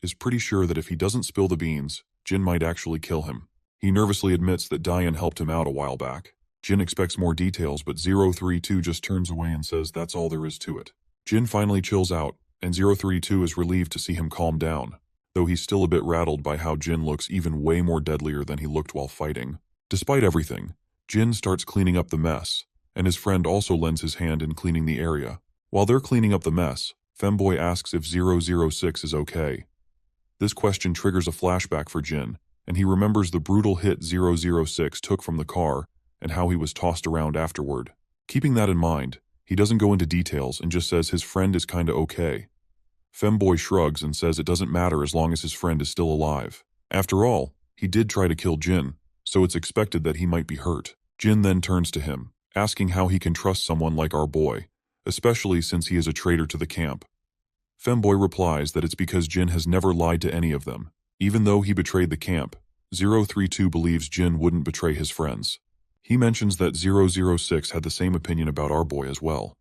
is pretty sure that if he doesn't spill the beans, Jin might actually kill him. He nervously admits that Diane helped him out a while back. Jin expects more details, but 032 just turns away and says that's all there is to it. Jin finally chills out, and 032 is relieved to see him calm down, though he's still a bit rattled by how Jin looks even way more deadlier than he looked while fighting. Despite everything, Jin starts cleaning up the mess, and his friend also lends his hand in cleaning the area. While they're cleaning up the mess, Femboy asks if 006 is okay. This question triggers a flashback for Jin, and he remembers the brutal hit 006 took from the car and how he was tossed around afterward. Keeping that in mind, he doesn't go into details and just says his friend is kinda okay. Femboy shrugs and says it doesn't matter as long as his friend is still alive. After all, he did try to kill Jin, so it's expected that he might be hurt. Jin then turns to him, asking how he can trust someone like our boy, especially since he is a traitor to the camp. Femboy replies that it's because Jin has never lied to any of them. Even though he betrayed the camp, 032 believes Jin wouldn't betray his friends. He mentions that 006 had the same opinion about our boy as well.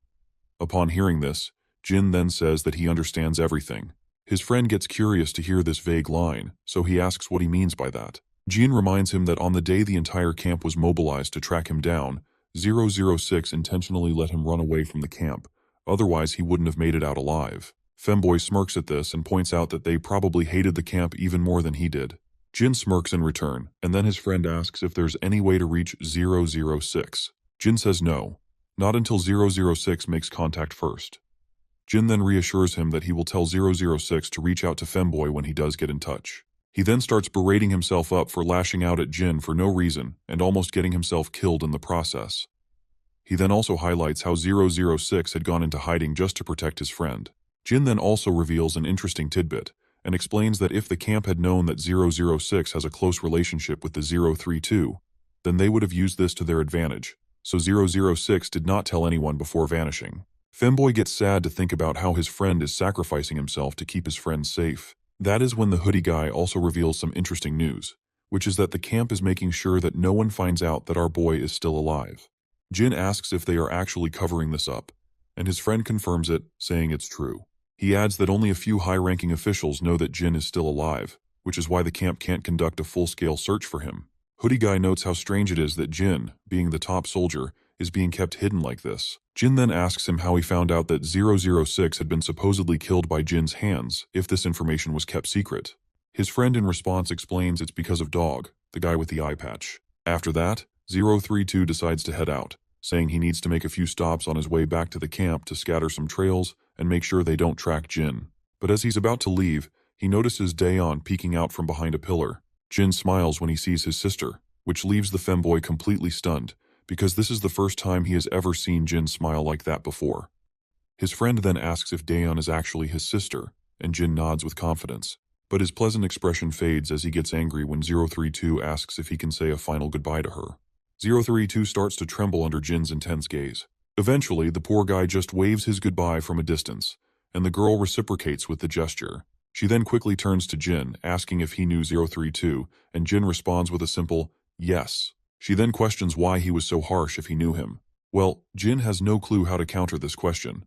Upon hearing this, Jin then says that he understands everything. His friend gets curious to hear this vague line, so he asks what he means by that. Jin reminds him that on the day the entire camp was mobilized to track him down, 006 intentionally let him run away from the camp, otherwise he wouldn't have made it out alive. Femboy smirks at this and points out that they probably hated the camp even more than he did. Jin smirks in return, and then his friend asks if there's any way to reach 006. Jin says no, not until 006 makes contact first. Jin then reassures him that he will tell 006 to reach out to Femboy when he does get in touch. He then starts berating himself up for lashing out at Jin for no reason and almost getting himself killed in the process. He then also highlights how 006 had gone into hiding just to protect his friend. Jin then also reveals an interesting tidbit and explains that if the camp had known that 006 has a close relationship with the 032, then they would have used this to their advantage, so 006 did not tell anyone before vanishing. Femboy gets sad to think about how his friend is sacrificing himself to keep his friends safe. That is when the hoodie guy also reveals some interesting news, which is that the camp is making sure that no one finds out that our boy is still alive. Jin asks if they are actually covering this up, and his friend confirms it, saying it's true. He adds that only a few high-ranking officials know that Jin is still alive, which is why the camp can't conduct a full-scale search for him. Hoodie guy notes how strange it is that Jin, being the top soldier, is being kept hidden like this. Jin then asks him how he found out that 006 had been supposedly killed by Jin's hands if this information was kept secret. His friend in response explains it's because of Dog, the guy with the eye patch. After that, 032 decides to head out, saying he needs to make a few stops on his way back to the camp to scatter some trails and make sure they don't track Jin. But as he's about to leave, he notices Daeon peeking out from behind a pillar. Jin smiles when he sees his sister, which leaves the femboy completely stunned, because this is the first time he has ever seen Jin smile like that before. His friend then asks if Daeon is actually his sister, and Jin nods with confidence. But his pleasant expression fades as he gets angry when 032 asks if he can say a final goodbye to her. 032 starts to tremble under Jin's intense gaze. Eventually, the poor guy just waves his goodbye from a distance, and the girl reciprocates with the gesture. She then quickly turns to Jin, asking if he knew 032, and Jin responds with a simple, yes. She then questions why he was so harsh if he knew him. Well, Jin has no clue how to counter this question.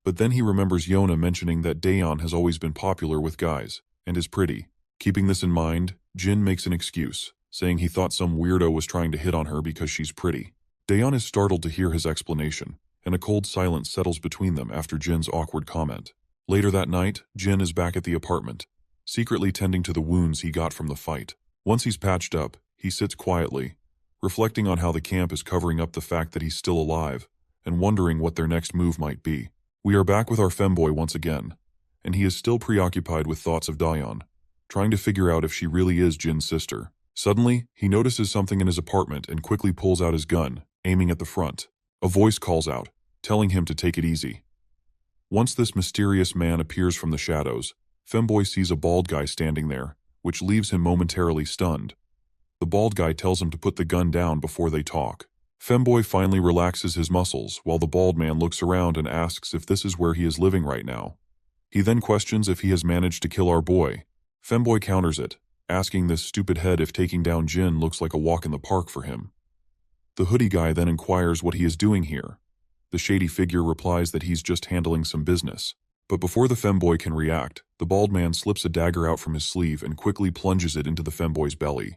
But then he remembers Yona mentioning that Daeon has always been popular with guys, and is pretty. Keeping this in mind, Jin makes an excuse, saying he thought some weirdo was trying to hit on her because she's pretty. Daeon is startled to hear his explanation, and a cold silence settles between them after Jin's awkward comment. Later that night, Jin is back at the apartment, secretly tending to the wounds he got from the fight. Once he's patched up, he sits quietly, reflecting on how the camp is covering up the fact that he's still alive, and wondering what their next move might be. We are back with our femboy once again, and he is still preoccupied with thoughts of Daeon, trying to figure out if she really is Jin's sister. Suddenly, he notices something in his apartment and quickly pulls out his gun, aiming at the front. A voice calls out, telling him to take it easy. Once this mysterious man appears from the shadows, femboy sees a bald guy standing there, which leaves him momentarily stunned. The bald guy tells him to put the gun down before they talk. Femboy finally relaxes his muscles while the bald man looks around and asks if this is where he is living right now. He then questions if he has managed to kill our boy. Femboy counters it, asking this stupid head if taking down Jin looks like a walk in the park for him. The hoodie guy then inquires what he is doing here. The shady figure replies that he's just handling some business. But before the femboy can react, the bald man slips a dagger out from his sleeve and quickly plunges it into the femboy's belly.